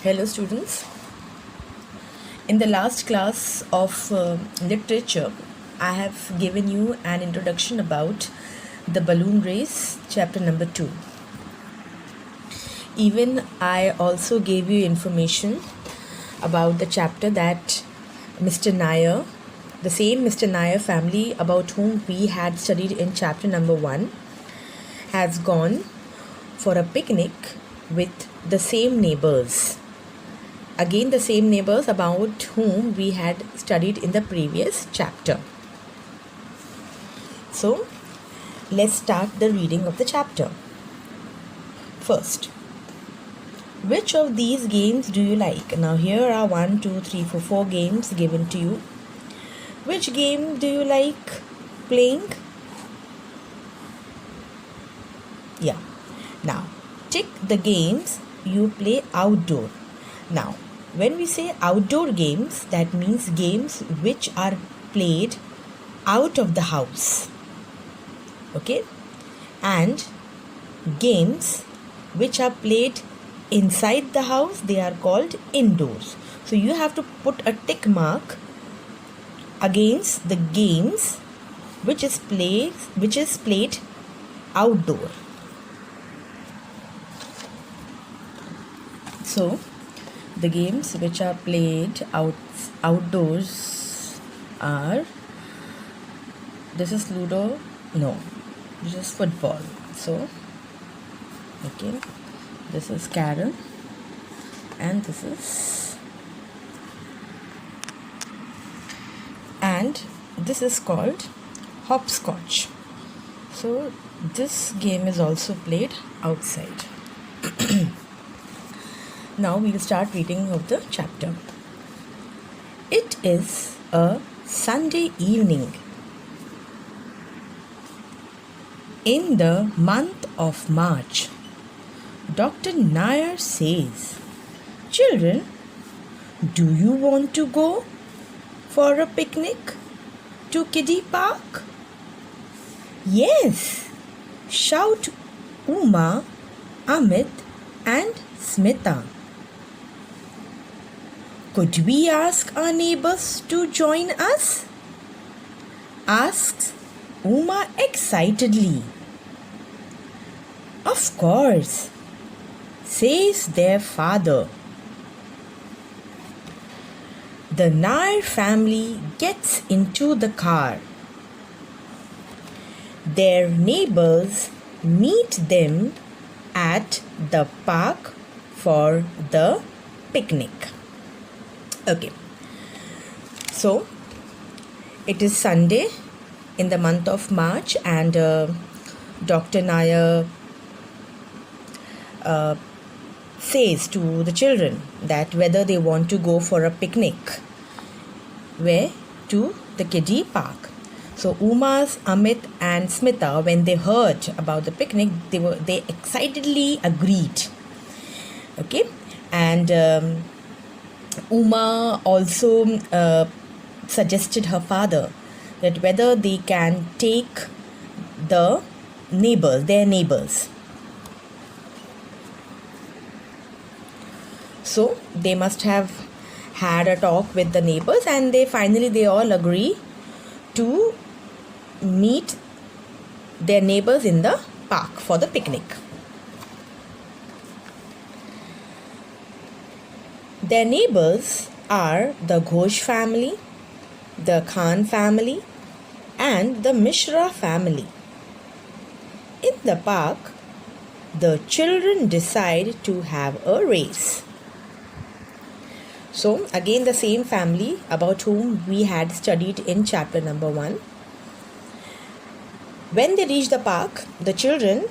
Hello students. In the last class of literature, I have given you an introduction about the balloon race, chapter number 2. Even I also gave you information about the chapter that Mr. Nair, the same Mr. Nair family about whom we had studied in chapter number 1, has gone for a picnic with the same neighbors. Again, the same neighbors about whom we had studied in the previous chapter. So, let's start the reading of the chapter. First, which of these games do you like? Now, here are 1, 2, 3, 4 games given to you. Which game do you like playing? Yeah. Now, tick the games you play outdoor. Now, when we say outdoor games, that means games which are played out of the house. Okay? And games which are played inside the house, they are called indoors. So you have to put a tick mark against the games which is played outdoor. So the games which are played outdoors are, this is Ludo, no, this is football. So, okay, this is Carrom, and this is called hopscotch. So this game is also played outside. Now we'll start reading of the chapter. It is a Sunday evening in the month of March. Dr. Nair says, "Children, do you want to go for a picnic to Kiddie Park?" "Yes," shout Uma, Amit and Smita. "Could we ask our neighbors to join us?" asks Uma excitedly. "Of course," says their father. The Nair family gets into the car. Their neighbors meet them at the park for the picnic. Okay, so it is Sunday in the month of March, and Dr. Nair says to the children that whether they want to go for a picnic. Where? To the Kiddie Park. So Umas, Amit and Smita, when they heard about the picnic, they excitedly agreed. Okay, and Uma also suggested her father that whether they can take their neighbors. So they must have had a talk with the neighbors, and they all agree to meet their neighbors in the park for the picnic. Their neighbors are the Ghosh family, the Khan family, and the Mishra family. In the park, the children decide to have a race. So again, the same family about whom we had studied in chapter number 1. When they reached the park, the children,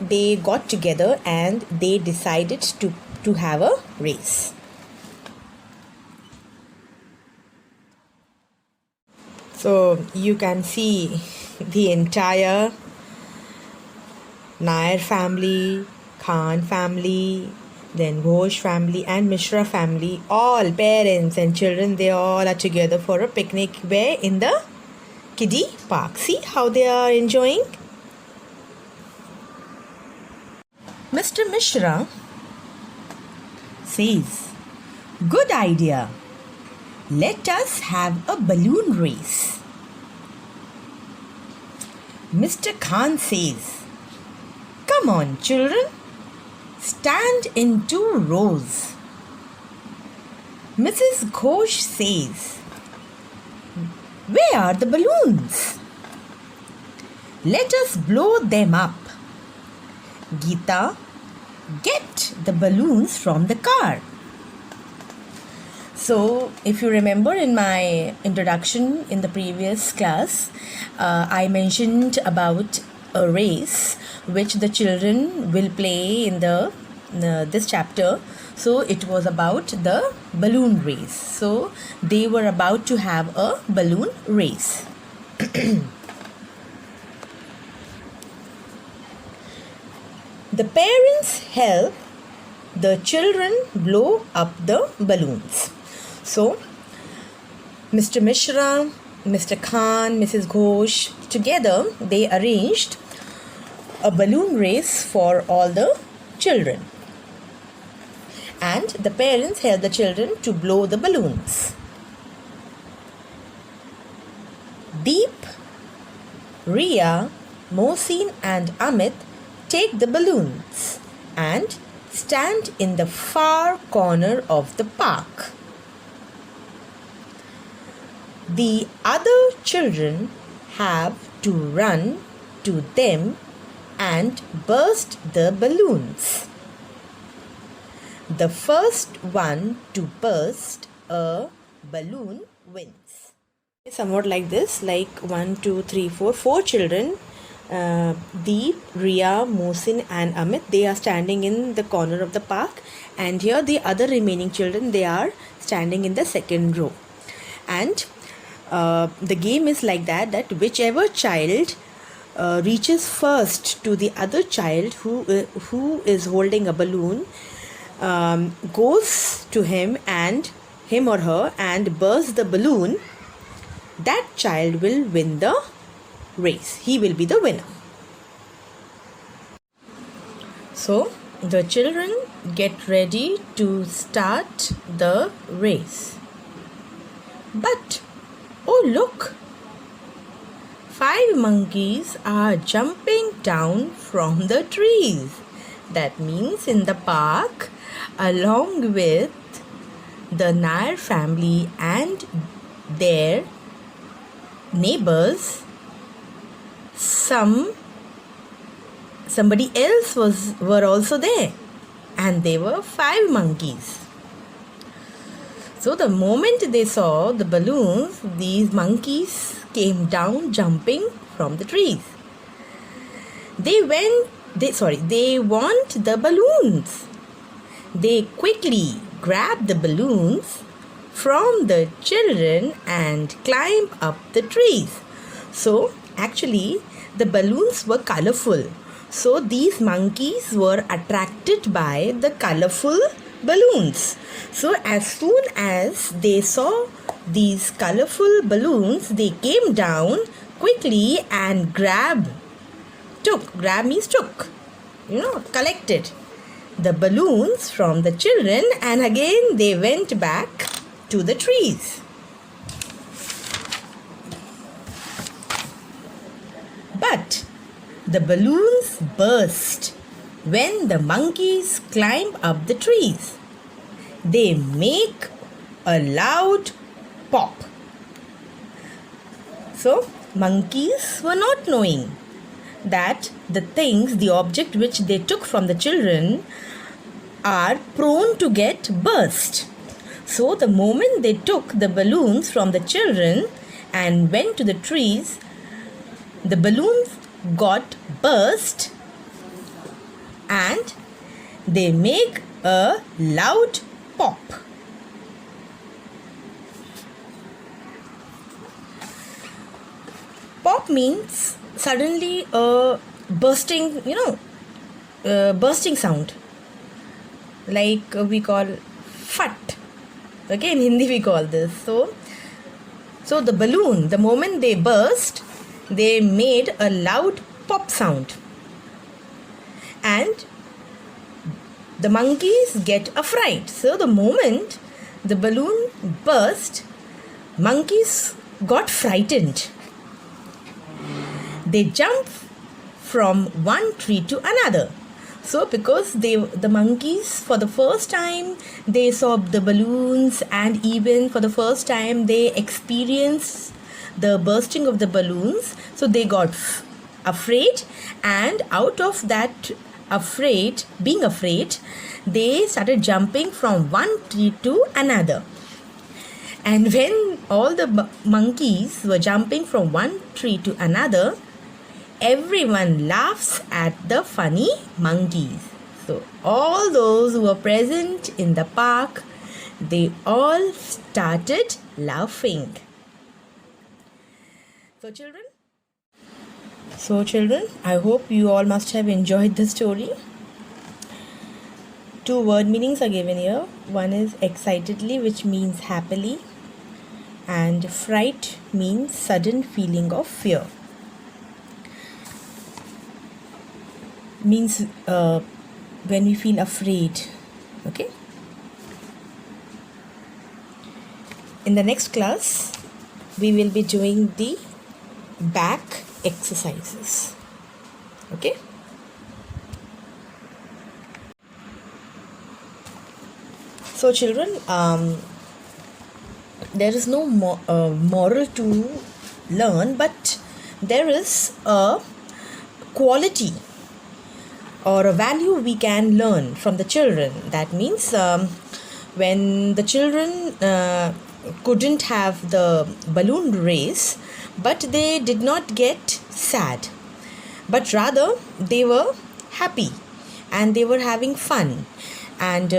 they got together and they decided to have a race. So you can see the entire Nair family, Khan family, then Ghosh family and Mishra family, all parents and children, they all are together for a picnic. Where? In the Kiddie Park. See how they are enjoying. Mr. Mishra says, "Good idea. Let us have a balloon race." Mr. Khan says, "Come on, children. Stand in 2 rows." Mrs. Ghosh says, "Where are the balloons? Let us blow them up." Geeta, get the balloons from the car. So, if you remember in my introduction in the previous class, I mentioned about a race which the children will play in this chapter. So, it was about the balloon race. So, they were about to have a balloon race. The parents help the children blow up the balloons. So, Mr. Mishra, Mr. Khan, Mrs. Ghosh, together they arranged a balloon race for all the children. And the parents helped the children to blow the balloons. Deep, Ria, Mohsin and Amit take the balloons and stand in the far corner of the park. The other children have to run to them and burst the balloons. The first one to burst a balloon wins. Somewhat like this, like 1, 2, 3, 4, 4 children. Deep, Ria, Mohsin and Amit, they are standing in the corner of the park, and here the other remaining children, they are standing in the second row. And the game is like that whichever child reaches first to the other child who is holding a balloon, goes to him or her and bursts the balloon, that child will win the race. He will be the winner. So the children get ready to start the race. But oh look, 5 monkeys are jumping down from the trees. That means in the park, along with the Nair family and their neighbors, somebody else were also there, and they were 5 monkeys. So the moment they saw the balloons, these monkeys came down jumping from the trees. They want the balloons. They quickly grabbed the balloons from the children and climbed up the trees. So actually the balloons were colorful. So these monkeys were attracted by the colorful balloons. So as soon as they saw these colorful balloons, they came down quickly and grab means took, collected the balloons from the children, and again they went back to the trees. But the balloons burst when the monkeys climb up the trees. They make a loud pop. So, monkeys were not knowing that the object which they took from the children are prone to get burst. So, the moment they took the balloons from the children and went to the trees, the balloons got burst and they make a loud pop. Pop means suddenly a bursting, bursting sound. Like we call fat. Okay, in Hindi we call this. So the balloon, the moment they burst, they made a loud pop sound. And the monkeys get a fright. So the moment the balloon burst, monkeys got frightened. They jump from one tree to another. So because the monkeys, for the first time they saw the balloons, and even for the first time they experienced the bursting of the balloons, so they got afraid, and out of that being afraid, they started jumping from one tree to another. And when all the monkeys were jumping from one tree to another, everyone laughs at the funny monkeys. So all those who were present in the park, they all started laughing. So children, I hope you all must have enjoyed the story. 2 word meanings are given here. One is excitedly, which means happily, and fright means sudden feeling of fear. Means when we feel afraid. Okay. In the next class, we will be doing the back exercises. Okay. So children, there is no moral to learn, but there is a quality or a value we can learn from the children. That means when the children couldn't have the balloon race, but they did not get sad, but rather they were happy and they were having fun. And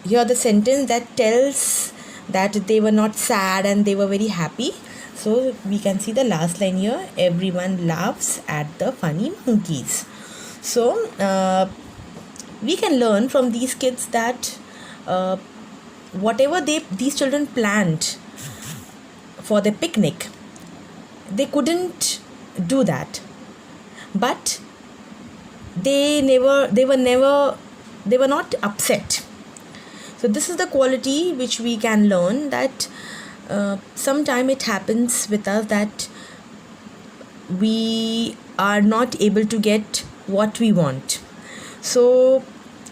here the sentence that tells that they were not sad and they were very happy. So we can see the last line here, everyone laughs at the funny monkeys. So we can learn from these kids that whatever these children planned for the picnic, they couldn't do that, but they were not upset. So this is the quality which we can learn, that sometime it happens with us that we are not able to get what we want. So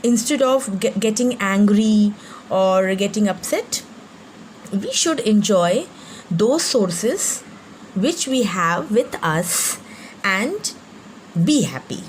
instead of getting angry or getting upset, we should enjoy those sources which we have with us and be happy.